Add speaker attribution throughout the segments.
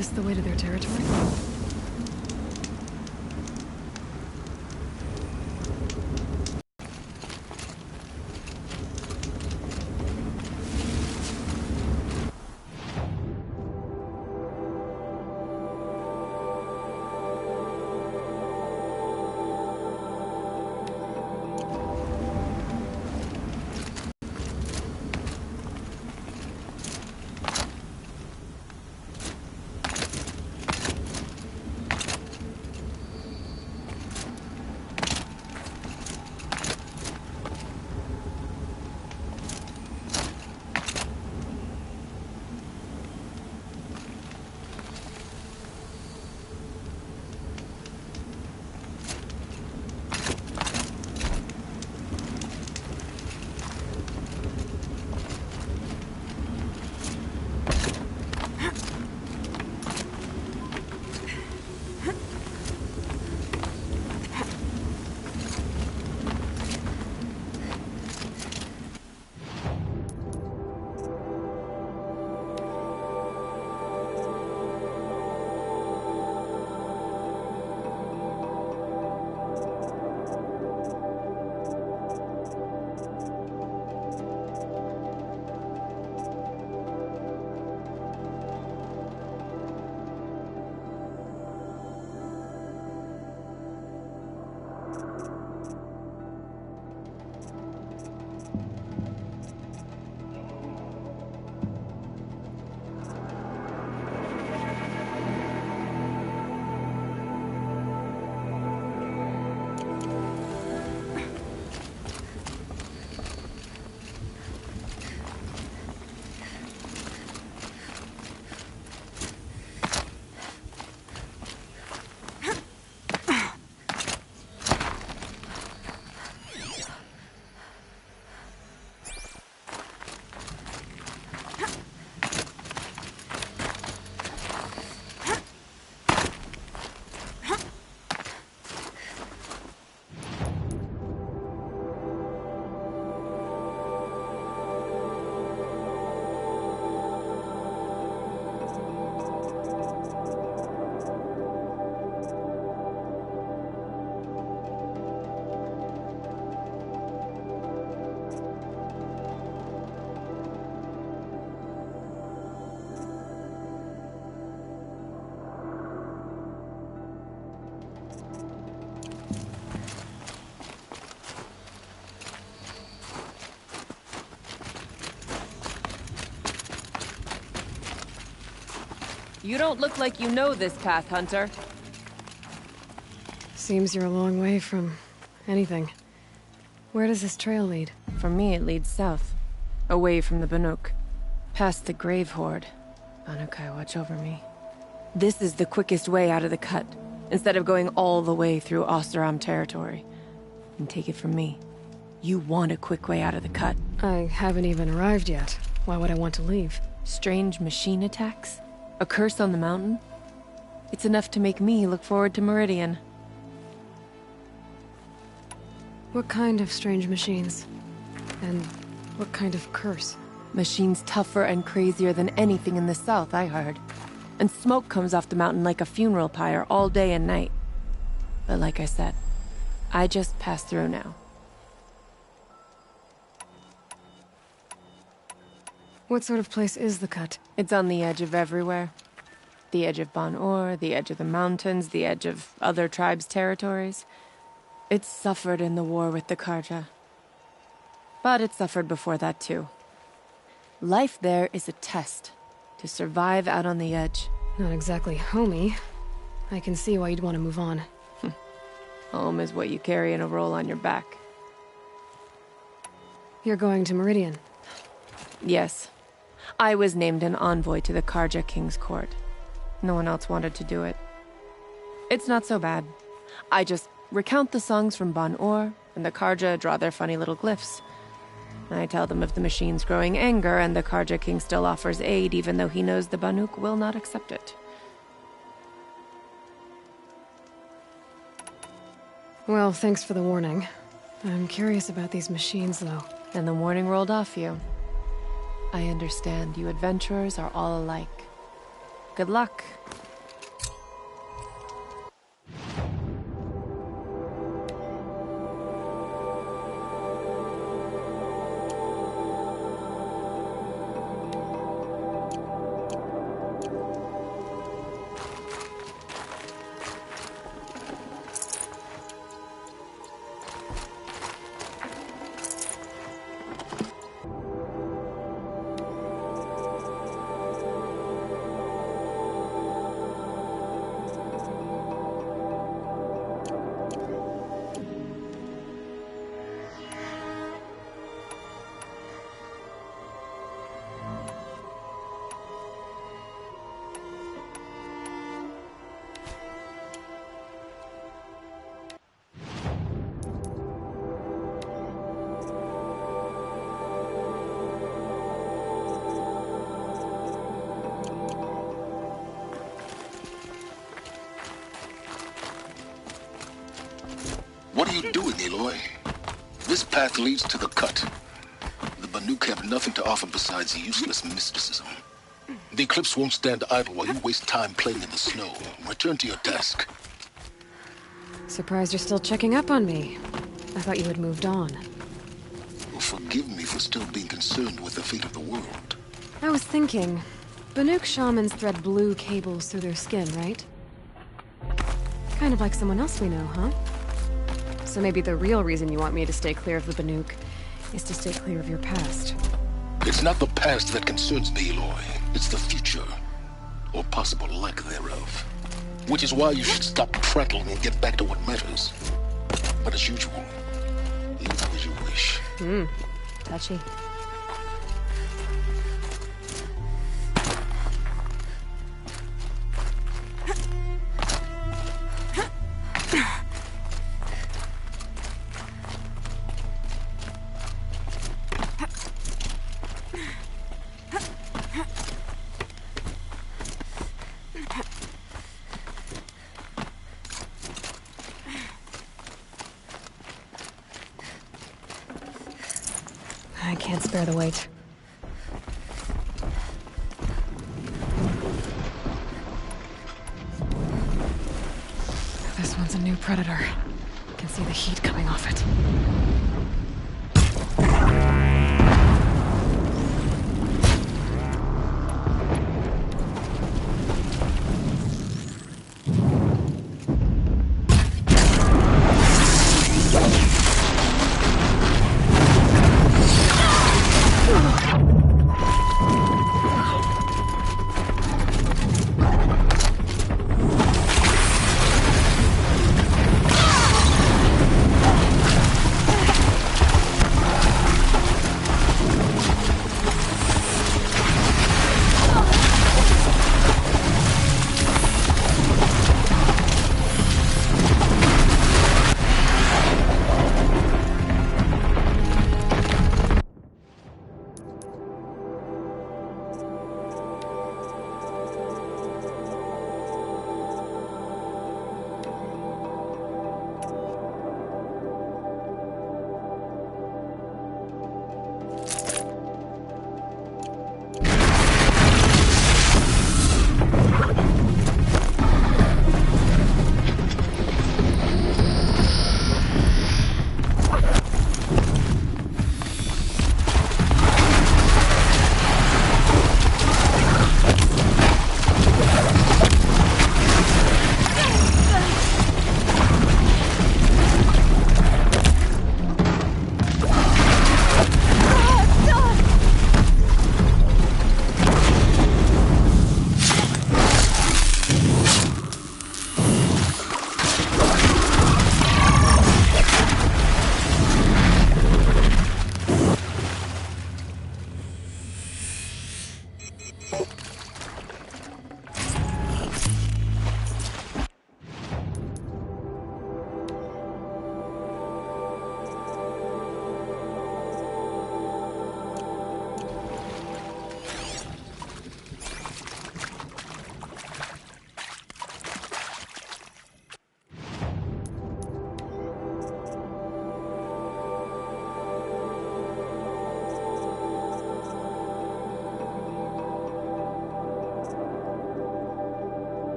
Speaker 1: this the way to their territory?
Speaker 2: You don't look like you know this path, Hunter.
Speaker 1: Seems you're a long way from anything. Where does this trail lead?
Speaker 2: For me, it leads south. Away from the Banuk. Past the Grave Horde. Banukai, watch over me. This is the quickest way out of the cut, instead of going all the way through Oseram territory. And take it from me, you want a quick way out of the cut.
Speaker 1: I haven't even arrived yet. Why would I want to leave?
Speaker 2: Strange machine attacks? A curse on the mountain? It's enough to make me look forward to Meridian.
Speaker 1: What kind of strange machines? And what kind of curse?
Speaker 2: Machines tougher and crazier than anything in the south, I heard. And smoke comes off the mountain like a funeral pyre all day and night. But like I said, I just passed through now.
Speaker 1: What sort of place is the cut?
Speaker 2: It's on the edge of everywhere. The edge of Ban-Or, the edge of the mountains, the edge of other tribes' territories. It suffered in the war with the Karja. But it suffered before that too. Life there is a test to survive out on the edge.
Speaker 1: Not exactly homey. I can see why you'd want to move on.
Speaker 2: Home is what you carry in a roll on your back.
Speaker 1: You're going to Meridian?
Speaker 2: Yes. I was named an envoy to the Karja King's court. No one else wanted to do it. It's not so bad. I just recount the songs from Ban-Or, and the Karja draw their funny little glyphs. I tell them of the machine's growing anger, and the Karja King still offers aid even though he knows the Banuk will not accept it.
Speaker 1: Well, thanks for the warning. I'm curious about these machines, though.
Speaker 2: And the warning rolled off you. I understand you adventurers are all alike. Good luck.
Speaker 3: What are you doing, Aloy? This path leads to the cut. The Banuk have nothing to offer besides useless mysticism. The Eclipse won't stand idle while you waste time playing in the snow. Return to your task.
Speaker 1: Surprised you're still checking up on me. I thought you had moved on.
Speaker 3: Well, forgive me for still being concerned with the fate of the world.
Speaker 1: I was thinking, Banuk shamans thread blue cables through their skin, right? Kind of like someone else we know, huh? So maybe the real reason you want me to stay clear of the Banuk is to stay clear of your past.
Speaker 3: It's not the past that concerns me, Aloy. It's the future. Or possible lack thereof. Which is why you should stop prattling and get back to what matters. But as usual, live as you wish.
Speaker 1: Touchy. I can't spare the weight. This one's a new predator. I can see the heat coming off it.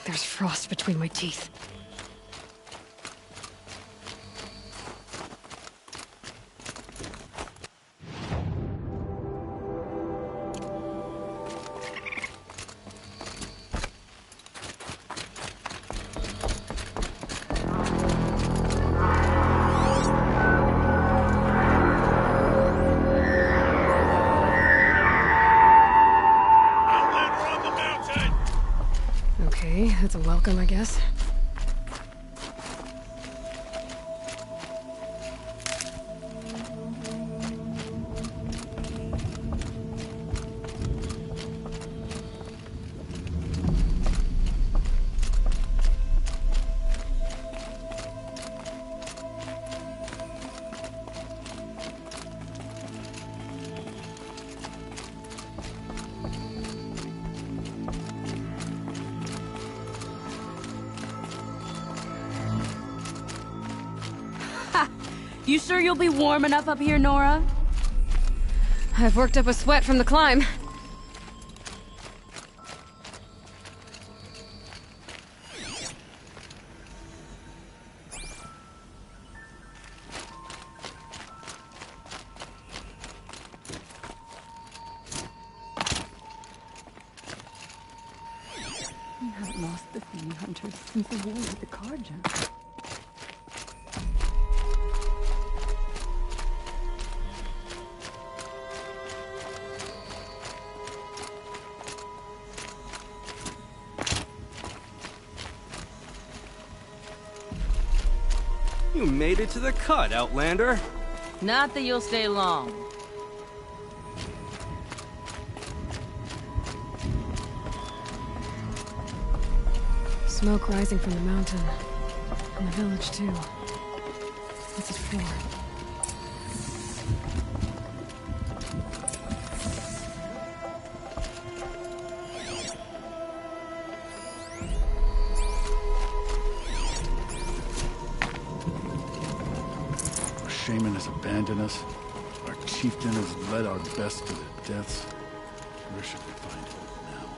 Speaker 1: There's frost between my teeth. Okay, that's a welcome, I guess.
Speaker 4: You sure you'll be warm enough up here, Nora?
Speaker 1: I've worked up a sweat from the climb.
Speaker 4: We haven't lost the Thing Hunters since the war with the Carja.
Speaker 5: You made it to the cut, Outlander.
Speaker 4: Not that you'll stay long.
Speaker 1: Smoke rising from the mountain. From the village, too. What's it for?
Speaker 6: Our shaman has abandoned us. Our chieftain has led our best to their deaths. Where should we find hope now?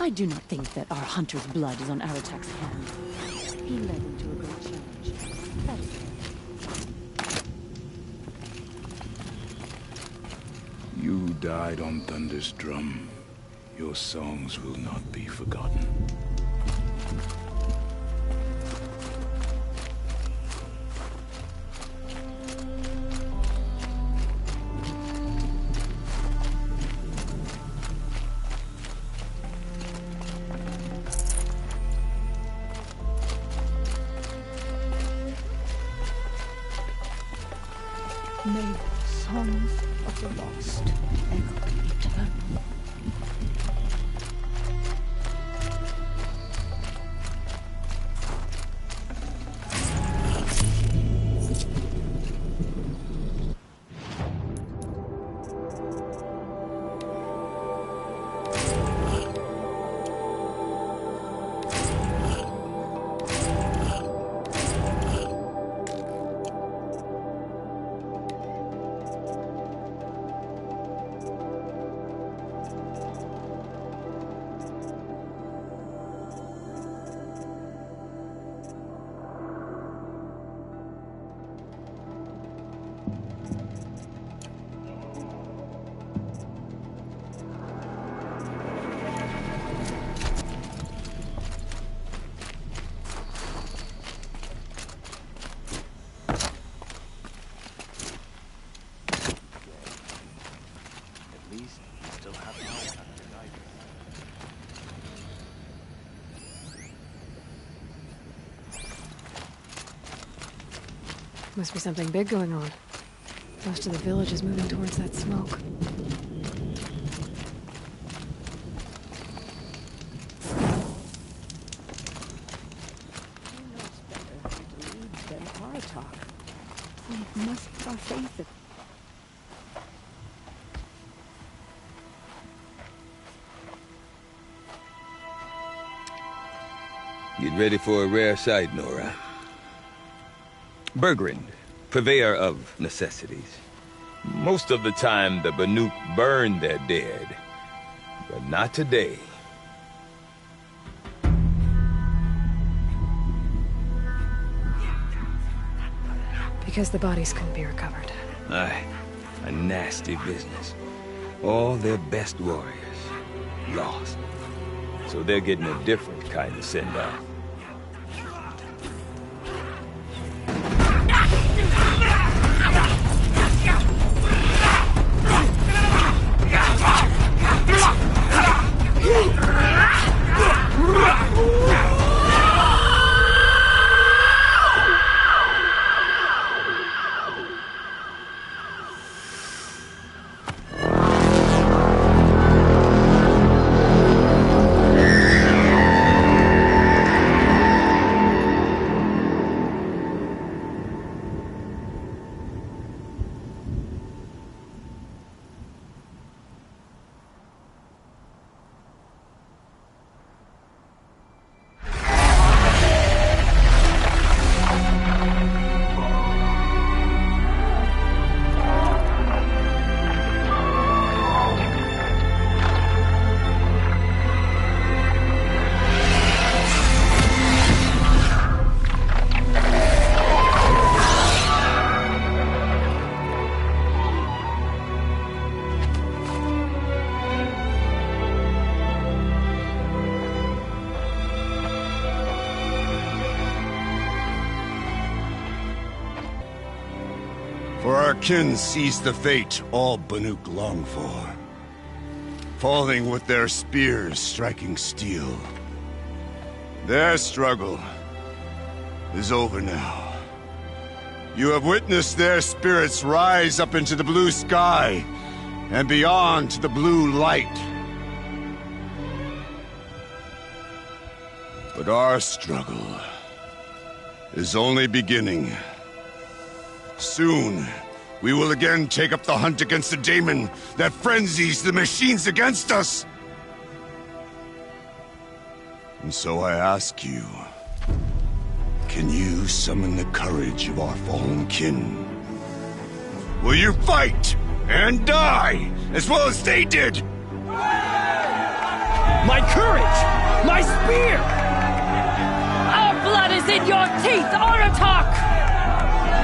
Speaker 4: I do not think that our hunter's blood is on Aratak's hands. He led into a great challenge. That is it.
Speaker 6: You died on Thunder's drum. Your songs will not be forgotten.
Speaker 4: May the songs of the lost echo eternal.
Speaker 1: Must be something big going on. Most of the village is moving towards that smoke.
Speaker 4: Who knows better to lead than Aratak? We must put our faith in.
Speaker 7: Get ready for a rare sight, Nora. Bergrind, purveyor of necessities. Most of the time, the Banuk burn their dead, but not today.
Speaker 1: Because the bodies couldn't be recovered.
Speaker 7: Aye, a nasty business. All their best warriors lost. So they're getting a different kind of send-off.
Speaker 8: For our kin sees the fate all Banuk long for. Falling with their spears striking steel. Their struggle is over now. You have witnessed their spirits rise up into the blue sky and beyond to the blue light. But our struggle is only beginning. Soon, we will again take up the hunt against the daemon that frenzies the machines against us. And so I ask you, can you summon the courage of our fallen kin? Will you fight and die as well as they did?
Speaker 5: My courage! My spear!
Speaker 4: Our blood is in your teeth, Aratak!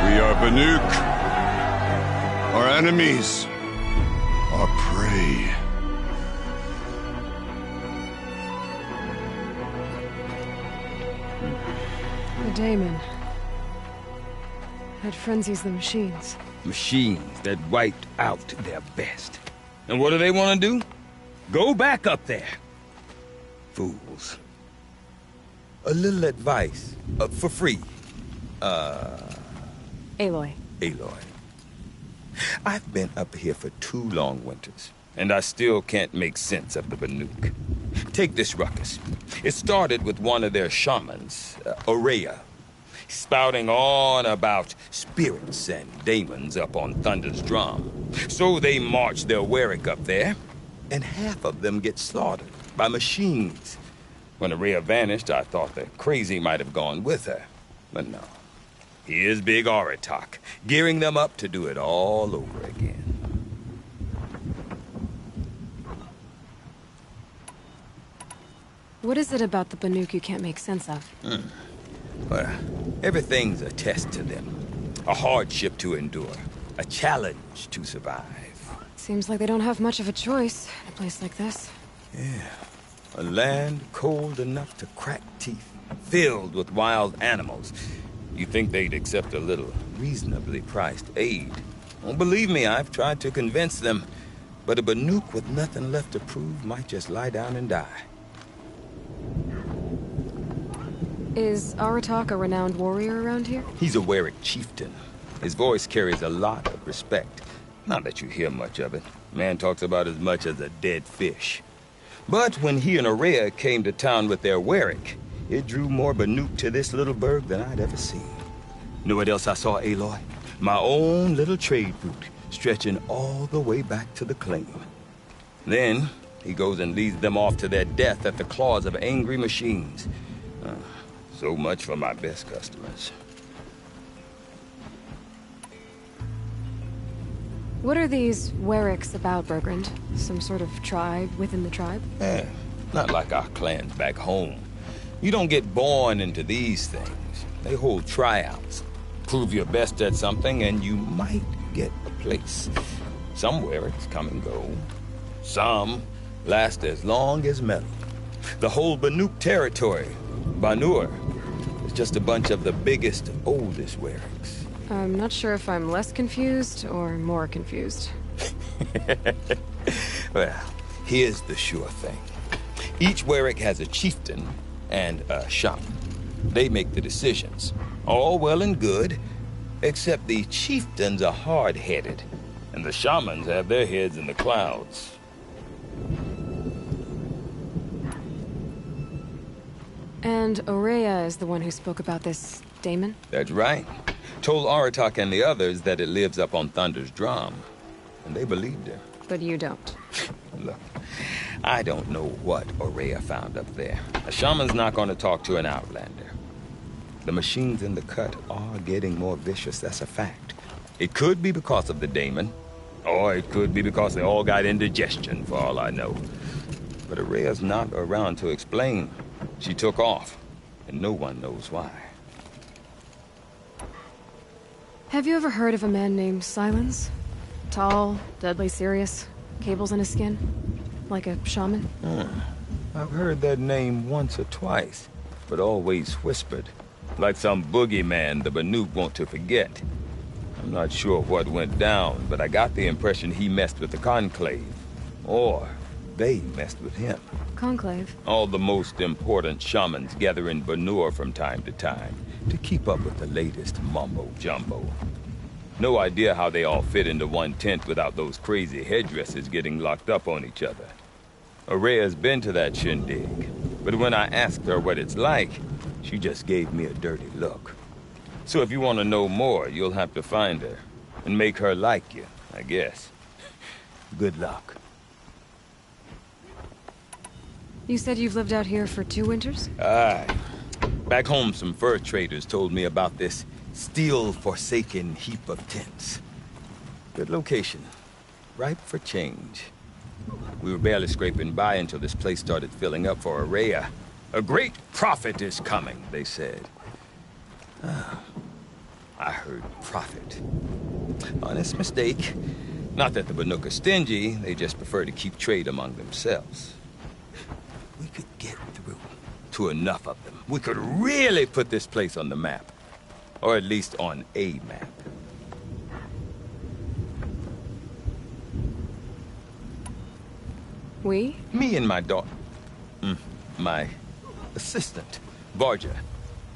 Speaker 8: We are Banuk. Our enemies are prey.
Speaker 1: The daemon. That frenzies the machines.
Speaker 7: Machines that wiped out their best. And what do they want to do? Go back up there. Fools. A little advice, for free.
Speaker 1: Aloy.
Speaker 7: Aloy. I've been up here for 2 long winters, and I still can't make sense of the Banuk. Take this ruckus. It started with one of their shamans, Aurea, spouting on about spirits and daemons up on Thunder's drum. So they march their Warwick up there, and half of them get slaughtered by machines. When Aurea vanished, I thought the crazy might have gone with her, but no. Here's Big Aratak, gearing them up to do it all over again.
Speaker 1: What is it about the Banuk you can't make sense of?
Speaker 7: Well, everything's a test to them. A hardship to endure. A challenge to survive.
Speaker 1: Seems like they don't have much of a choice in a place like this.
Speaker 7: Yeah. A land cold enough to crack teeth. Filled with wild animals. You think they'd accept a little reasonably priced aid. Well, believe me, I've tried to convince them. But a Banuk with nothing left to prove might just lie down and die.
Speaker 1: Is Aratak a renowned warrior around here?
Speaker 7: He's a Warwick chieftain. His voice carries a lot of respect. Not that you hear much of it. Man talks about as much as a dead fish. But when he and Aurea came to town with their Warwick, it drew more Banuk to this little burg than I'd ever seen. Know what else I saw, Aloy? My own little trade route, stretching all the way back to the claim. Then, he goes and leads them off to their death at the claws of angry machines. So much for my best customers.
Speaker 1: What are these Warwicks about, Bergrand? Some sort of tribe within the tribe?
Speaker 7: Not like our clans back home. You don't get born into these things. They hold tryouts. Prove your best at something and you might get a place. Some Warwicks come and go. Some last as long as metal. The whole Banuk territory, Banur, is just a bunch of the biggest, oldest Warwicks.
Speaker 1: I'm not sure if I'm less confused or more confused.
Speaker 7: Well, here's the sure thing. Each Warwick has a chieftain and a shaman. They make the decisions. All well and good, except the chieftains are hard-headed, and the shamans have their heads in the clouds.
Speaker 1: And Aurea is the one who spoke about this daemon?
Speaker 7: That's right. Told Aratak and the others that it lives up on Thunder's drum. And they believed her.
Speaker 1: But you don't.
Speaker 7: Look, I don't know what Aurea found up there. A shaman's not going to talk to an outlander. The machines in the cut are getting more vicious, that's a fact. It could be because of the daemon, or it could be because they all got indigestion, for all I know. But Aurea's not around to explain. She took off, and no one knows why.
Speaker 1: Have you ever heard of a man named Silence? Tall, deadly serious, cables in his skin? Like a shaman?
Speaker 7: I've heard that name once or twice, but always whispered. Like some boogeyman the Banuk want to forget. I'm not sure what went down, but I got the impression he messed with the Conclave. Or they messed with him.
Speaker 1: Conclave?
Speaker 7: All the most important shamans gather in Banur from time to time to keep up with the latest mumbo-jumbo. No idea how they all fit into one tent without those crazy headdresses getting locked up on each other. Aurea's been to that shindig, but when I asked her what it's like, she just gave me a dirty look. So if you want to know more, you'll have to find her and make her like you, I guess. Good luck.
Speaker 1: You said you've lived out here for 2 winters?
Speaker 7: Aye. Back home, some fur traders told me about this steel-forsaken heap of tents. Good location. Ripe for change. We were barely scraping by until this place started filling up for Araya. A great prophet is coming, they said. I heard prophet. Honest mistake. Not that the Banuk are stingy, they just prefer to keep trade among themselves. We could get through to enough of them. We could really put this place on the map. Or at least on a map.
Speaker 1: We?
Speaker 7: Me and my daughter. My assistant, Varja.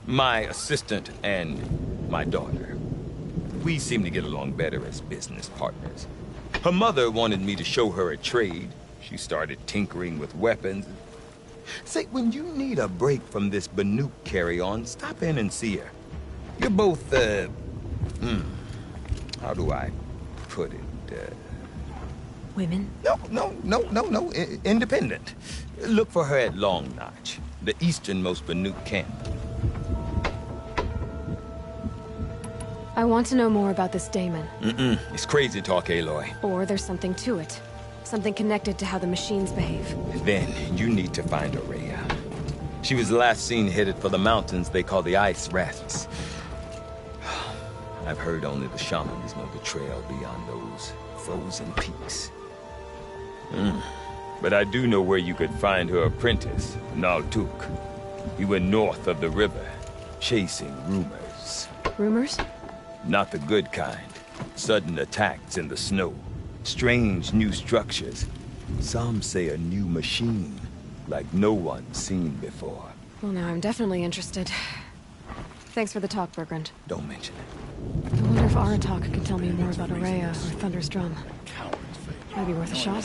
Speaker 7: My assistant and my daughter. We seem to get along better as business partners. Her mother wanted me to show her a trade. She started tinkering with weapons. Say, when you need a break from this Banuk carry-on, stop in and see her. You're both, how do I put it?
Speaker 1: Women?
Speaker 7: No. Independent. Look for her at Long Notch, the easternmost Banuk camp.
Speaker 1: I want to know more about this daemon.
Speaker 7: It's crazy talk, Aloy.
Speaker 1: Or there's something to it. Something connected to how the machines behave.
Speaker 7: Then you need to find Araya. She was last seen headed for the mountains they call the Ice Rats. I've heard only the shamans know the trail beyond those frozen peaks. But I do know where you could find her apprentice, Naltuk. He went north of the river, chasing rumors.
Speaker 1: Rumors?
Speaker 7: Not the good kind. Sudden attacks in the snow. Strange new structures. Some say a new machine, like no one's seen before.
Speaker 1: Well, now I'm definitely interested. Thanks for the talk, Bergrand.
Speaker 7: Don't mention it.
Speaker 1: I wonder if Aratak can tell me more about Araya or Thunder's Drum. Might be worth a shot.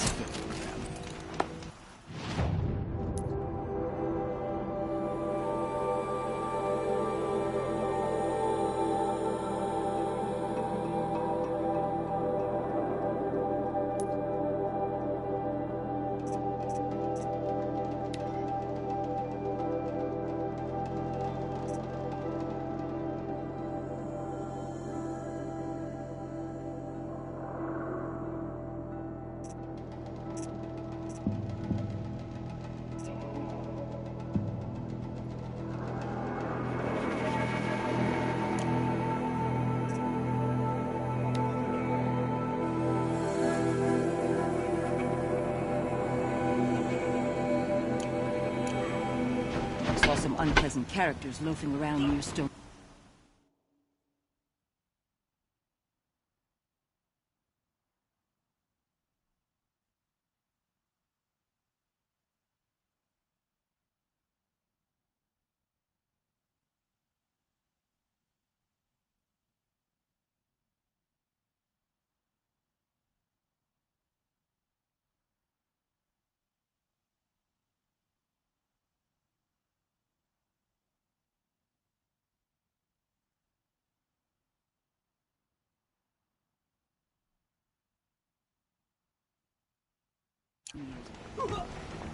Speaker 4: Saw some unpleasant characters loafing around near Stone.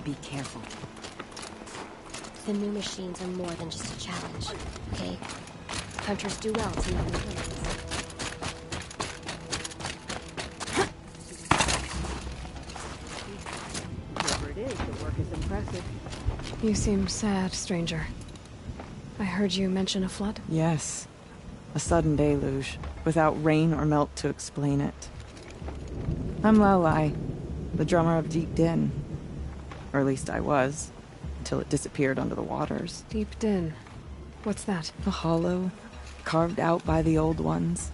Speaker 4: Be careful.
Speaker 9: The new machines are more than just a challenge, okay? Hunters do well to know their limits.
Speaker 4: Whoever it is, the work is impressive.
Speaker 1: You seem sad, stranger. I heard you mention a flood?
Speaker 10: Yes. A sudden deluge, without rain or melt to explain it. I'm Lelai, the drummer of Deep Din. Or at least I was, until it disappeared under the waters.
Speaker 1: Deep Din. What's that?
Speaker 10: A hollow, carved out by the old ones.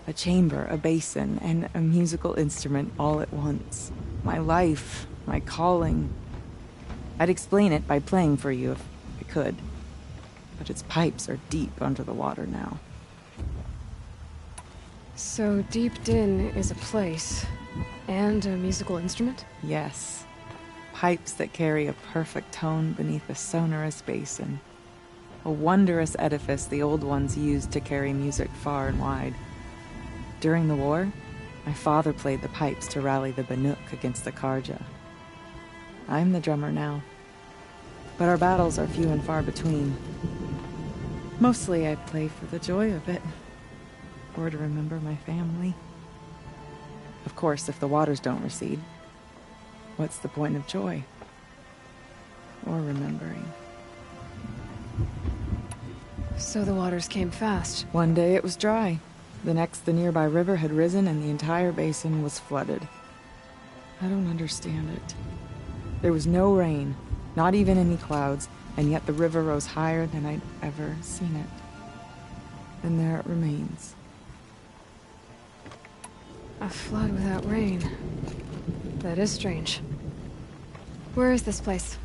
Speaker 10: A chamber, a basin, and a musical instrument all at once. My life, my calling. I'd explain it by playing for you if I could. But its pipes are deep under the water now.
Speaker 1: So Deep Din is a place, and a musical instrument?
Speaker 10: Yes. Pipes that carry a perfect tone beneath a sonorous basin. A wondrous edifice the old ones used to carry music far and wide. During the war, my father played the pipes to rally the Banuk against the Karja. I'm the drummer now. But our battles are few and far between. Mostly I play for the joy of it. Or to remember my family. Of course, if the waters don't recede. what's the point of joy? Or remembering?
Speaker 1: So the waters came fast.
Speaker 10: One day it was dry. The next, the nearby river had risen and the entire basin was flooded. I don't understand it. There was no rain, not even any clouds, and yet the river rose higher than I'd ever seen it. And there it remains.
Speaker 1: A flood without rain. That is strange. Where is this place?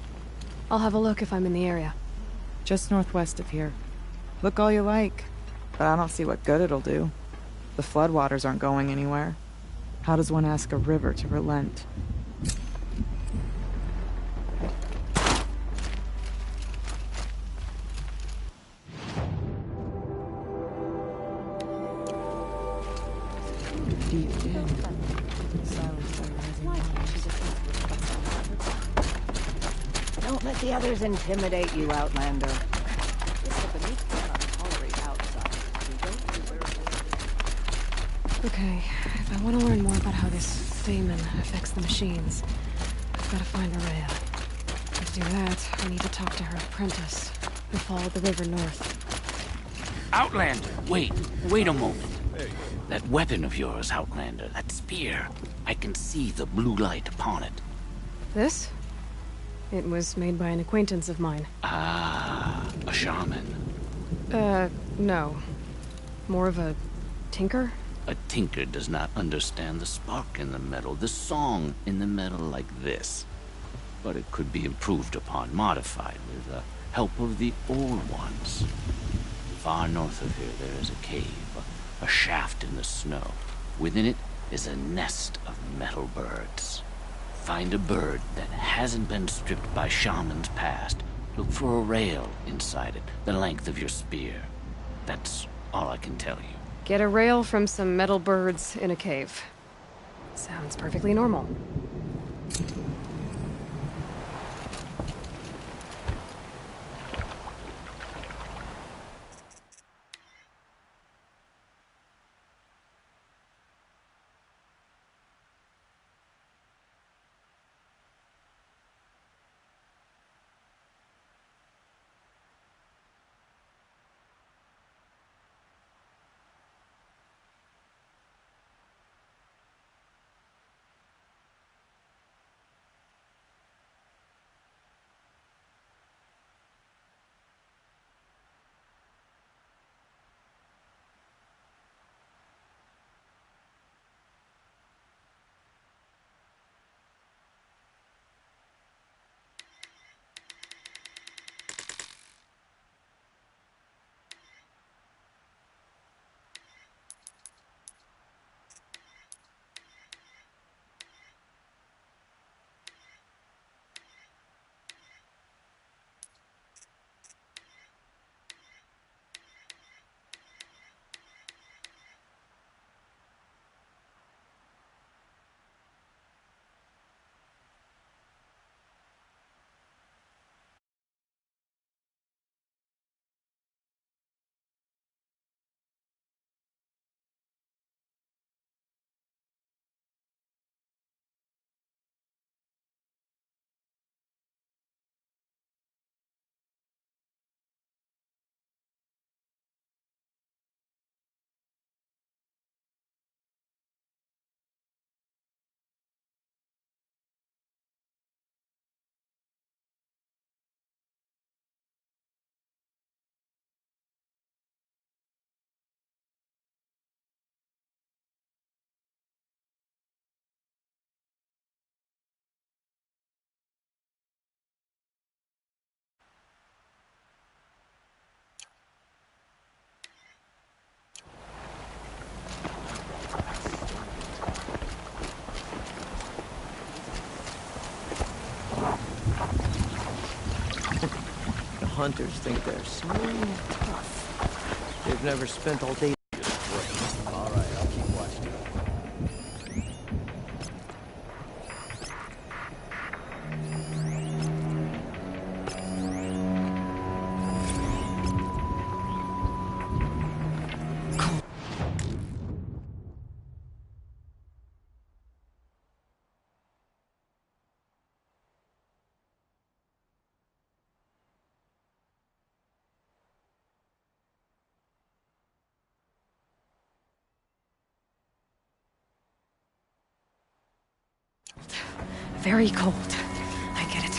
Speaker 1: I'll have a look if I'm in the area.
Speaker 10: Just northwest of here. Look all you like, but I don't see what good it'll do. The floodwaters aren't going anywhere. How does one ask a river to relent? Deep in. Silence by rising waters.
Speaker 11: Don't let the others intimidate you, Outlander.
Speaker 1: Okay, if I want to learn more about how this daemon affects the machines, I've got to find Rhea. To do that, I need to talk to her apprentice, who followed the river north.
Speaker 5: Outlander, wait a moment. That weapon of yours, Outlander, that spear. I can see the blue light upon it.
Speaker 1: This? It was made by an acquaintance of mine.
Speaker 5: Ah, a shaman.
Speaker 1: No. More of a tinker?
Speaker 5: A tinker does not understand the spark in the metal, the song in the metal like this. But it could be improved upon, modified, with the help of the old ones. Far north of here there is a cave, a shaft in the snow. Within it is a nest of metal birds. Find a bird that hasn't been stripped by shamans past. Look for a rail inside it, the length of your spear. That's all I can tell you.
Speaker 1: Get a rail from some metal birds in a cave. Sounds perfectly normal.
Speaker 12: Hunters think they're so tough. They've never spent all day. All right, I'll keep watching.
Speaker 1: very cold. I get it.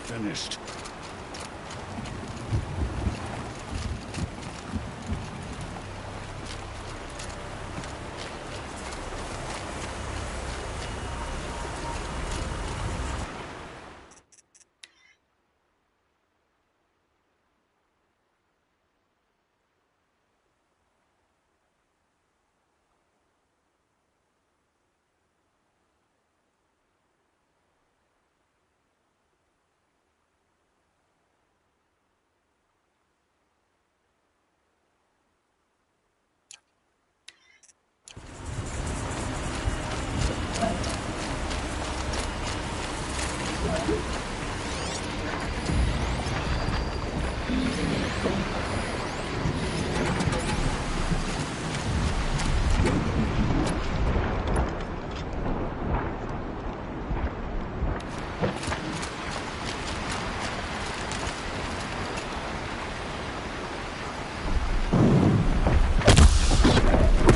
Speaker 6: Finished.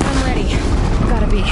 Speaker 1: I'm ready. Gotta be.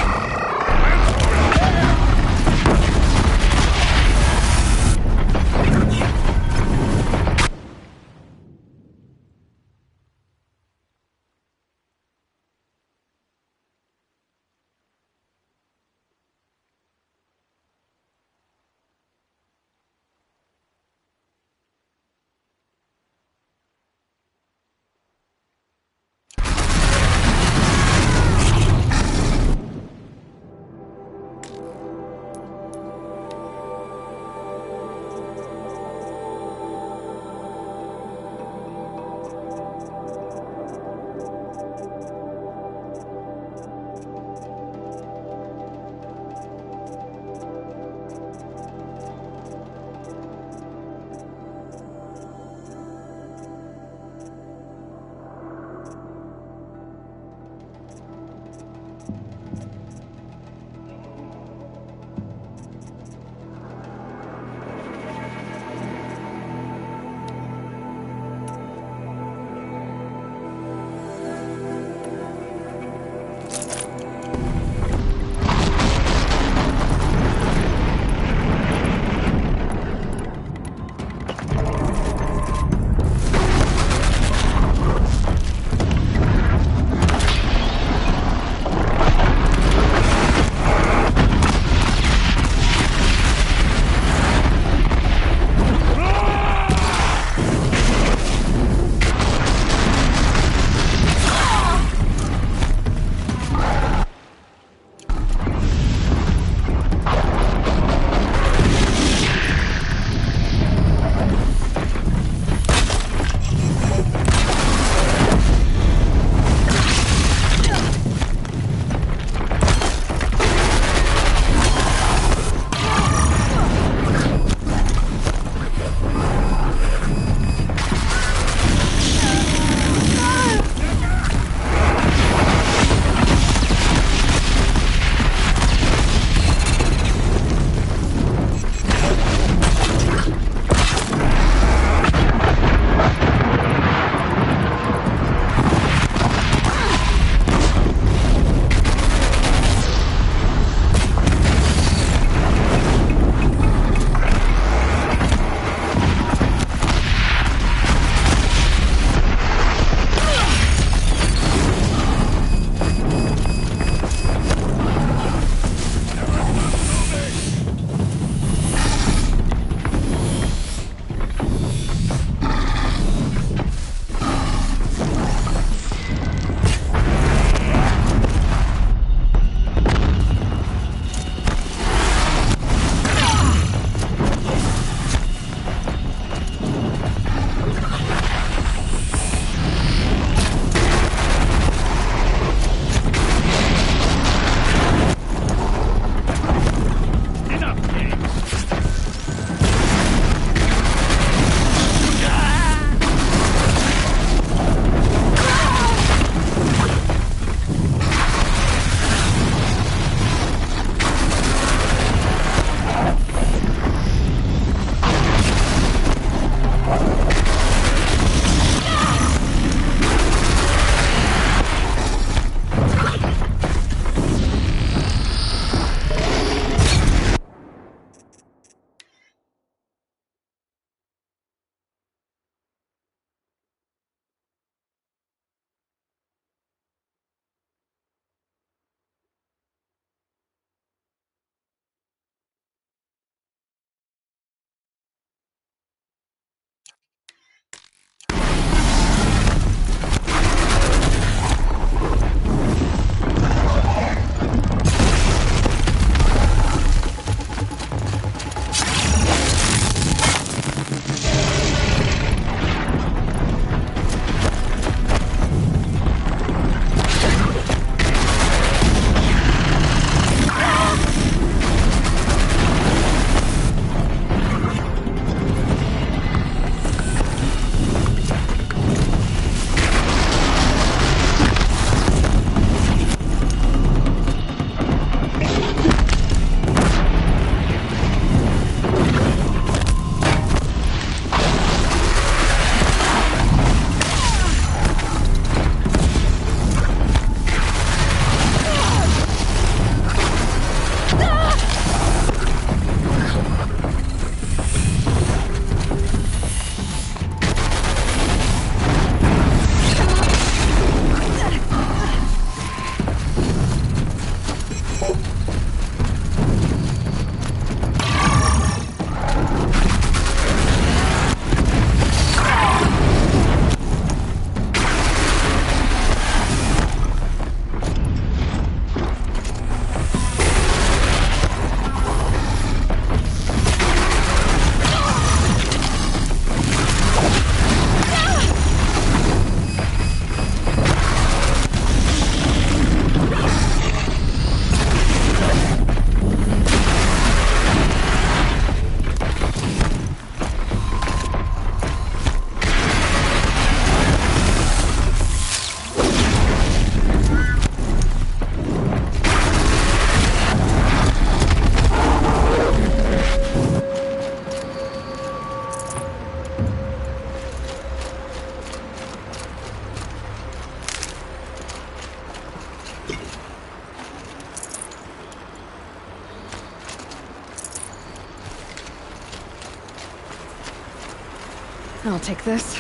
Speaker 1: I'll take this.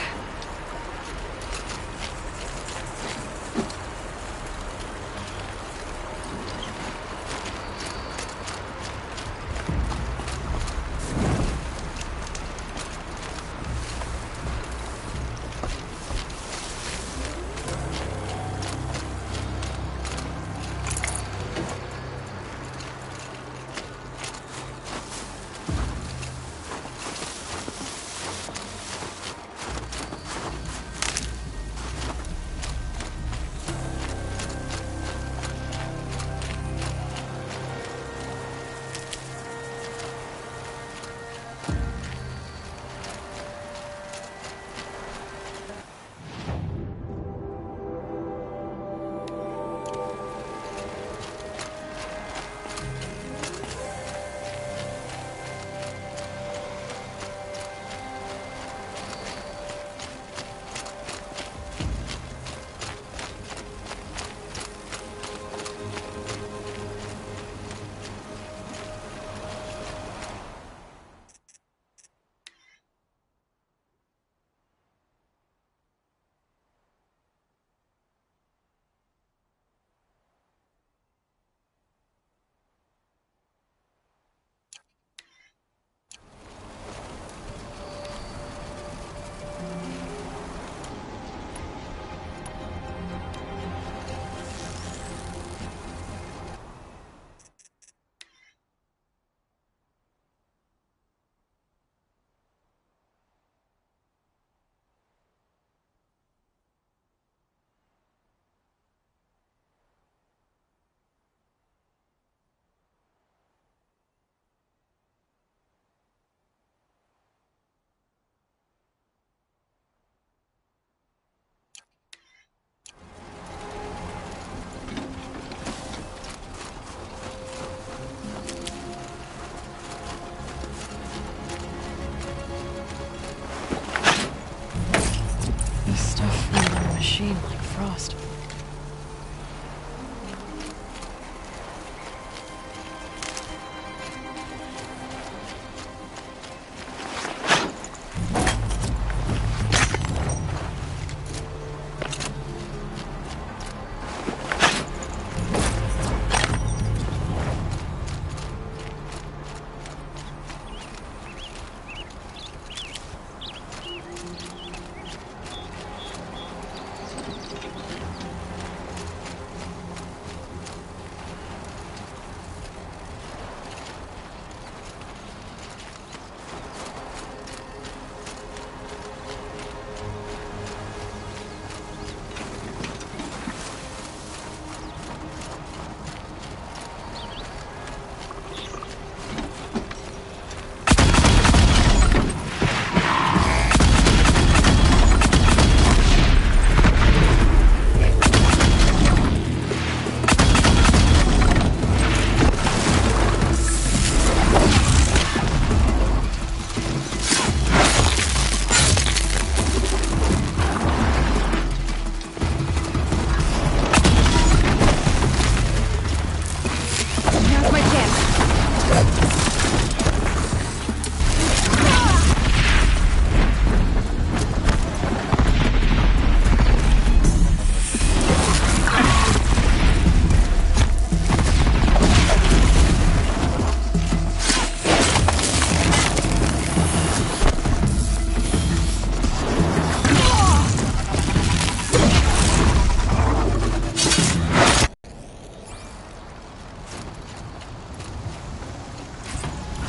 Speaker 1: Machine like frost.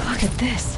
Speaker 1: Look at this.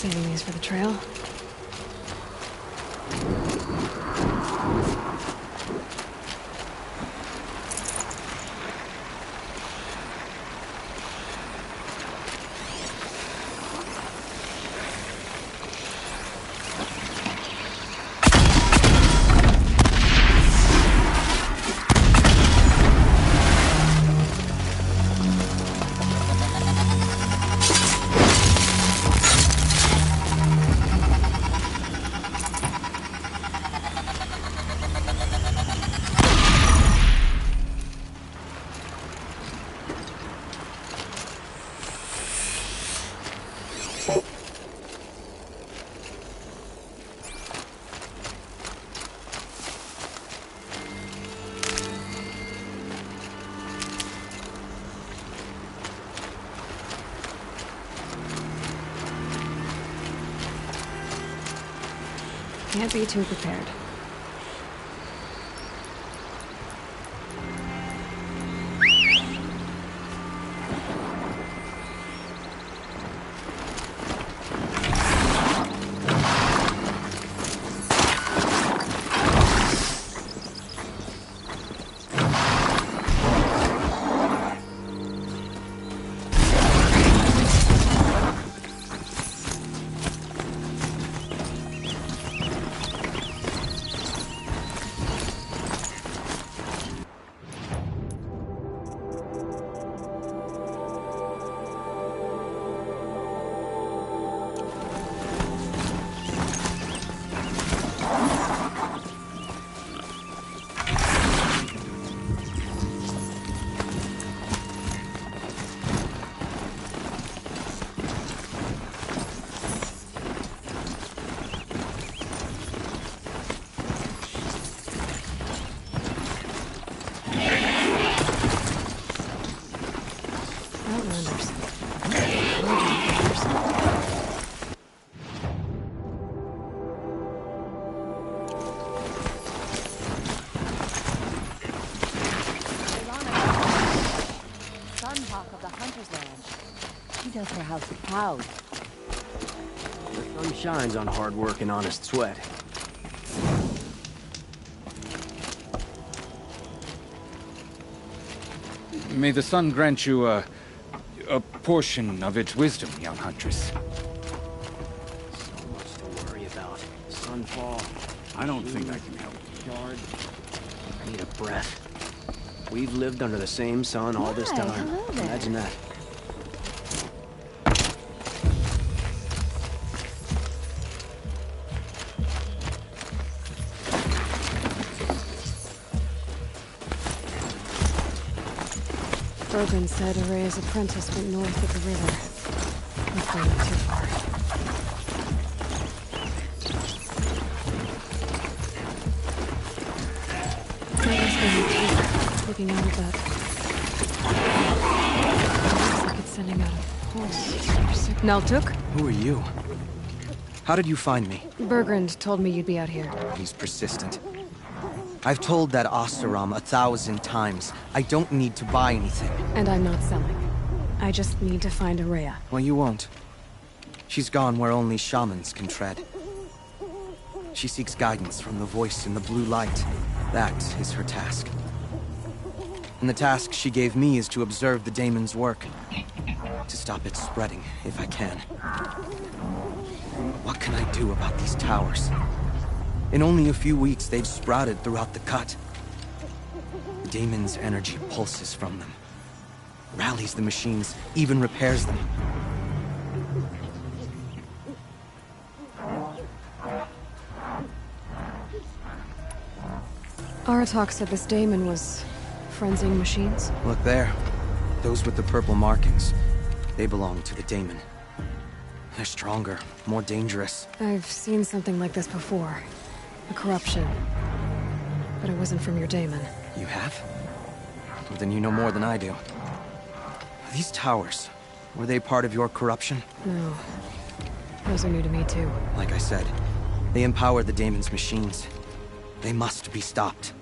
Speaker 1: Saving these for the trail. Can't be too prepared.
Speaker 11: Does her house proud.
Speaker 12: The sun shines on hard work and honest sweat.
Speaker 13: May the sun grant you a portion of its wisdom, young huntress.
Speaker 12: So much to worry about. Sunfall.
Speaker 6: I don't think I can help.
Speaker 12: Shard. I need a breath. We've lived under the same sun all this time.
Speaker 9: Hello there.
Speaker 12: Imagine that.
Speaker 1: Brogan said Araya's apprentice went north of the river. Hopefully not too far. Someone's going too, looking out of that. Looks like it's sending out a pulse. Naltuk?
Speaker 14: Who are you? How did you find me?
Speaker 1: Bergrand told me you'd be out here.
Speaker 14: He's persistent. I've told that Oseram 1,000 times. I don't need to buy anything.
Speaker 1: And I'm not selling. I just need to find Araya.
Speaker 14: Well, you won't. She's gone where only shamans can tread. She seeks guidance from the voice in the blue light. That is her task. And the task she gave me is to observe the daemon's work. To stop it spreading, if I can. What can I do about these towers? In only a few weeks, they've sprouted throughout the cut. The daemon's energy pulses from them. Rallies the machines, even repairs them.
Speaker 1: Aratak said this daemon was frenzying machines.
Speaker 14: Look there. Those with the purple markings. They belong to the daemon. They're stronger, more dangerous.
Speaker 1: I've seen something like this before. A corruption. But it wasn't from your daemon.
Speaker 14: You have? Well, then you know more than I do. These towers, were they part of your corruption?
Speaker 1: No. Those are new to me, too.
Speaker 14: Like I said, they empower the daemon's machines. They must be stopped.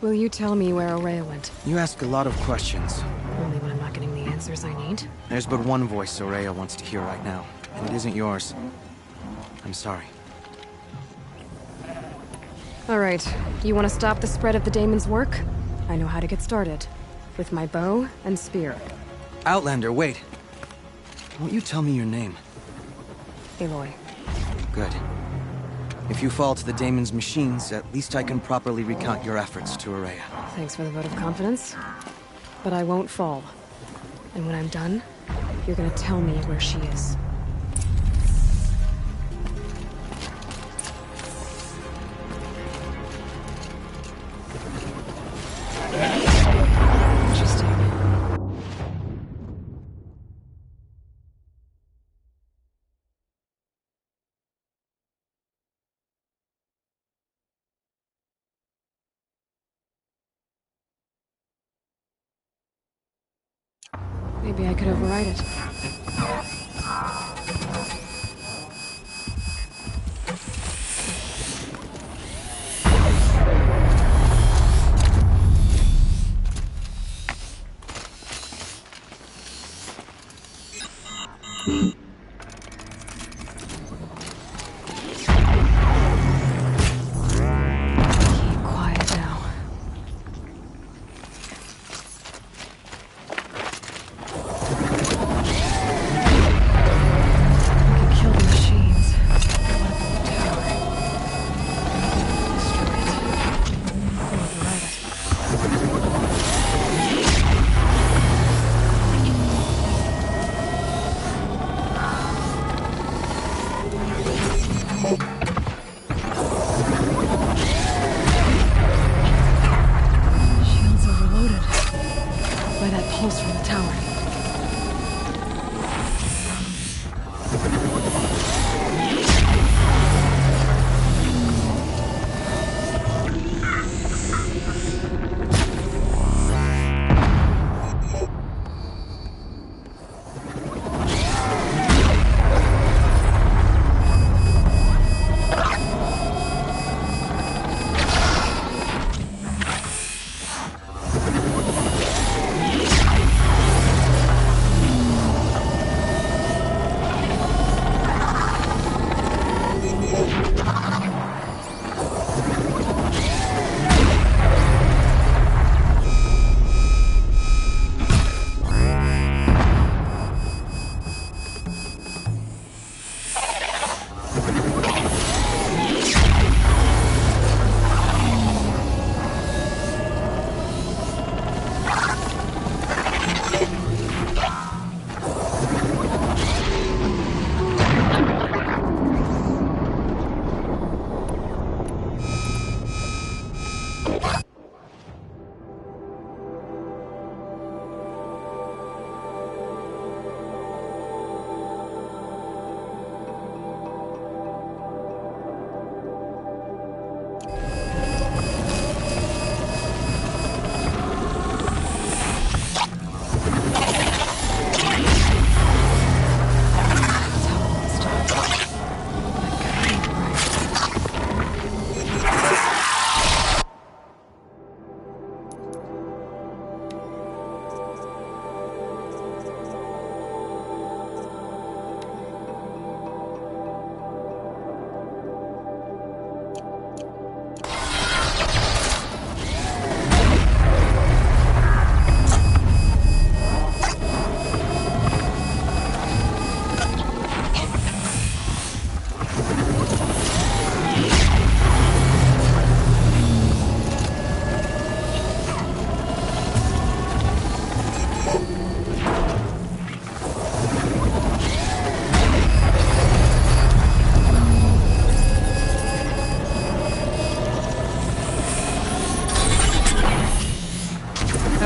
Speaker 1: Will you tell me where Araya went?
Speaker 14: You ask a lot of questions.
Speaker 1: Only when I'm not getting the answers I need.
Speaker 14: There's but one voice Soraya wants to hear right now, and it isn't yours. I'm sorry.
Speaker 1: All right, you want to stop the spread of the daemon's work? I know how to get started. With my bow and spear.
Speaker 14: Outlander, wait. Won't you tell me your name?
Speaker 1: Aloy.
Speaker 14: Good. If you fall to the daemon's machines, at least I can properly recount your efforts to Araya.
Speaker 1: Thanks for the vote of confidence. But I won't fall. And when I'm done, you're gonna tell me where she is. Maybe I could override it. Keep quiet now. Kill the machines. What about the tower? Destroy it. Or override it. Shields overloaded by that pulse from the tower.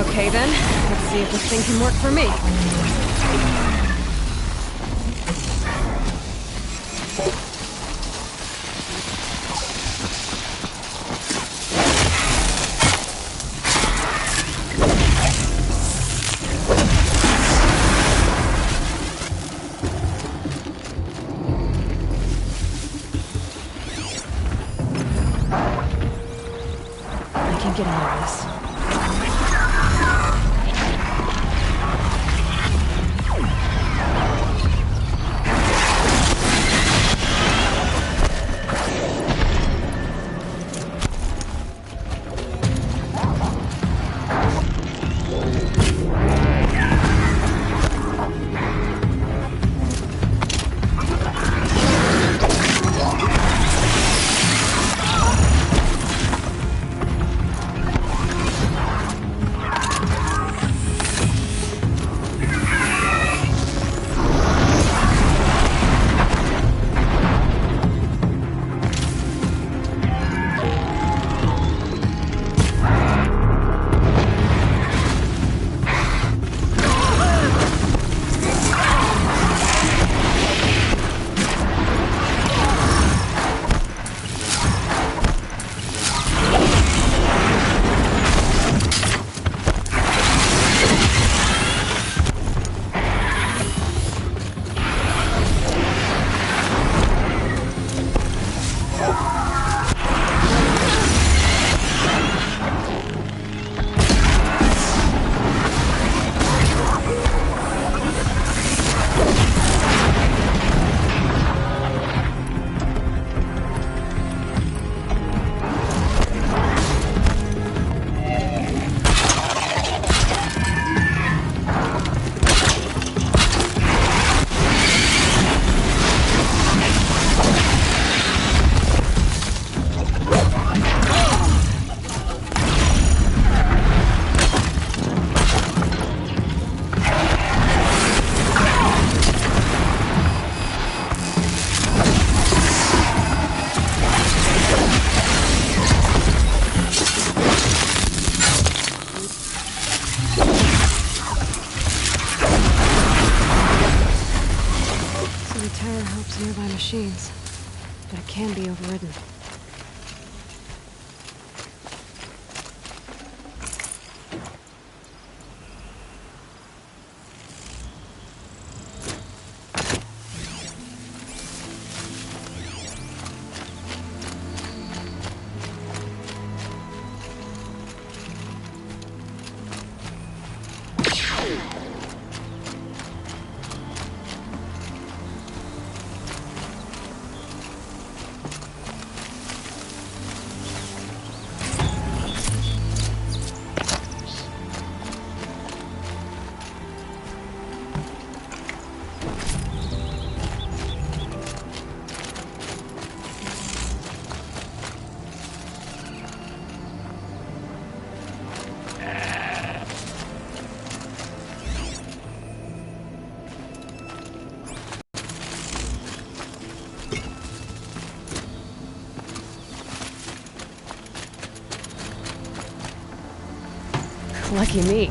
Speaker 1: Okay then, let's see if this thing can work for me. I can get out of this. nearby machines, but it can be overridden. Lucky me.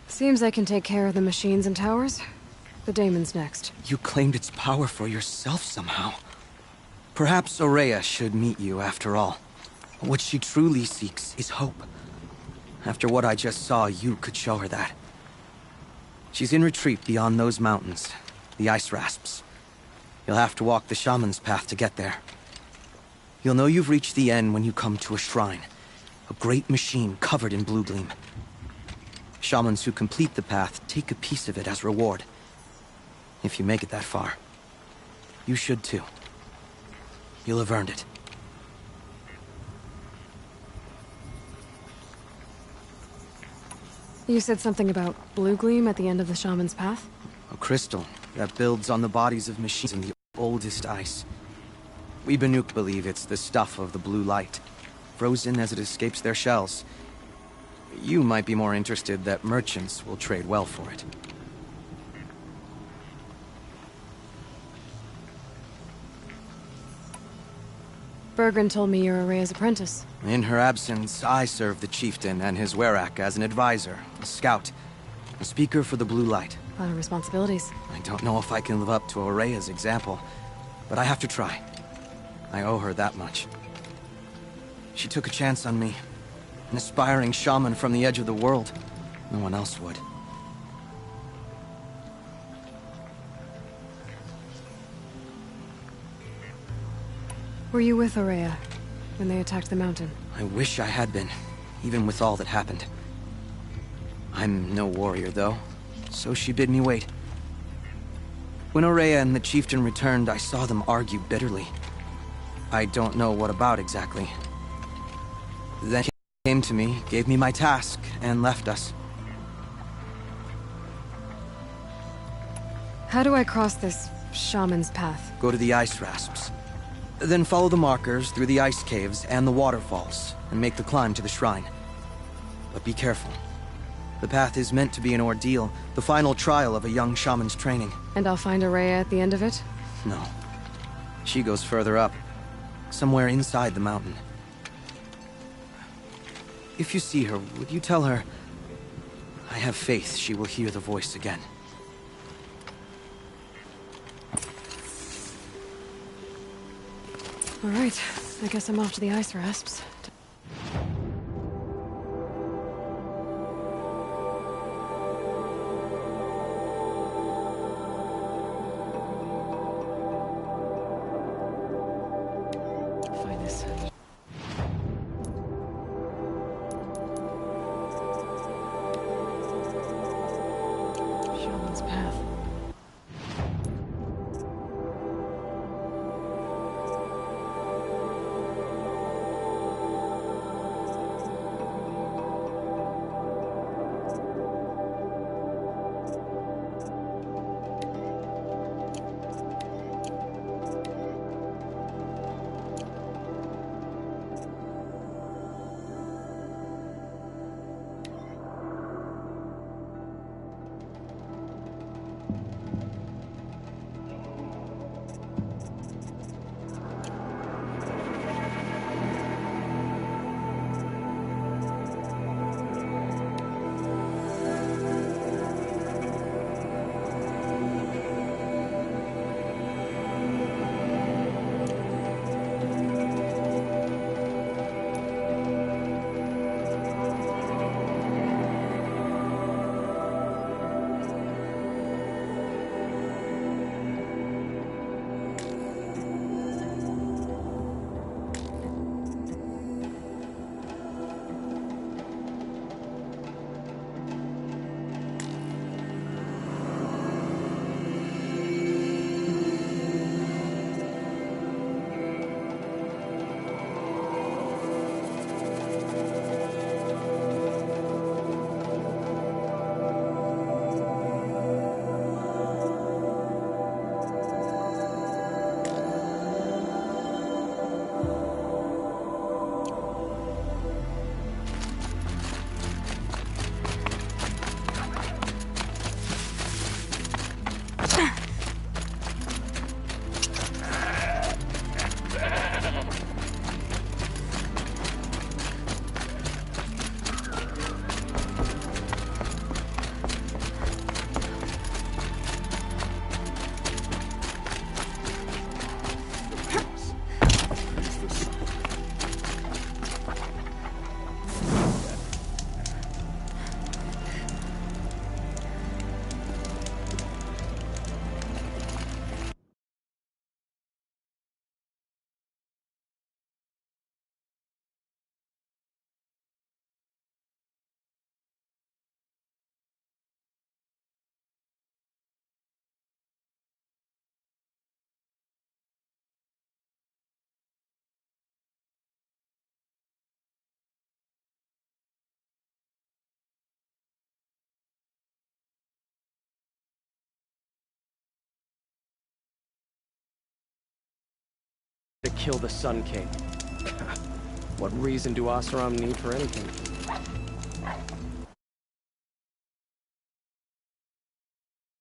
Speaker 1: Seems I can take care of the machines and towers. The daemon's next.
Speaker 14: You claimed its power for yourself somehow. Perhaps Aurea should meet you after all. What she truly seeks is hope. After what I just saw, you could show her that. She's in retreat beyond those mountains, the ice rasps. You'll have to walk the shaman's path to get there. You'll know you've reached the end when you come to a shrine. A great machine covered in blue gleam. Shamans who complete the path take a piece of it as reward. If you make it that far, you should too. You'll have earned it.
Speaker 1: You said something about blue gleam at the end of the shaman's path?
Speaker 14: A crystal that builds on the bodies of machines in the oldest ice. We Banuk believe it's the stuff of the blue light, frozen as it escapes their shells. You might be more interested that merchants will trade well for it.
Speaker 1: Bergren told me you're Aurea's apprentice.
Speaker 14: In her absence, I serve the chieftain and his werak as an advisor, a scout, a speaker for the blue light.
Speaker 1: A lot of responsibilities.
Speaker 14: I don't know if I can live up to Aurea's example, but I have to try. I owe her that much. She took a chance on me. An aspiring shaman from the edge of the world. No one else would.
Speaker 1: Were you with Aurea when they attacked the mountain?
Speaker 14: I wish I had been, even with all that happened. I'm no warrior, though, so she bid me wait. When Aurea and the chieftain returned, I saw them argue bitterly. I don't know what about exactly. Then he came to me, gave me my task, and left us.
Speaker 1: How do I cross this shaman's path?
Speaker 14: Go to the ice rasps. Then follow the markers through the ice caves and the waterfalls, and make the climb to the shrine. But be careful. The path is meant to be an ordeal, the final trial of a young shaman's training.
Speaker 1: And I'll find Aurea at the end of it?
Speaker 14: No. She goes further up, somewhere inside the mountain. If you see her, would you tell her, I have faith she will hear the voice again.
Speaker 1: All right. I guess I'm off to the ice rasps. Find this. Shaman's path.
Speaker 12: To kill the Sun King. What reason do Oseram need for anything?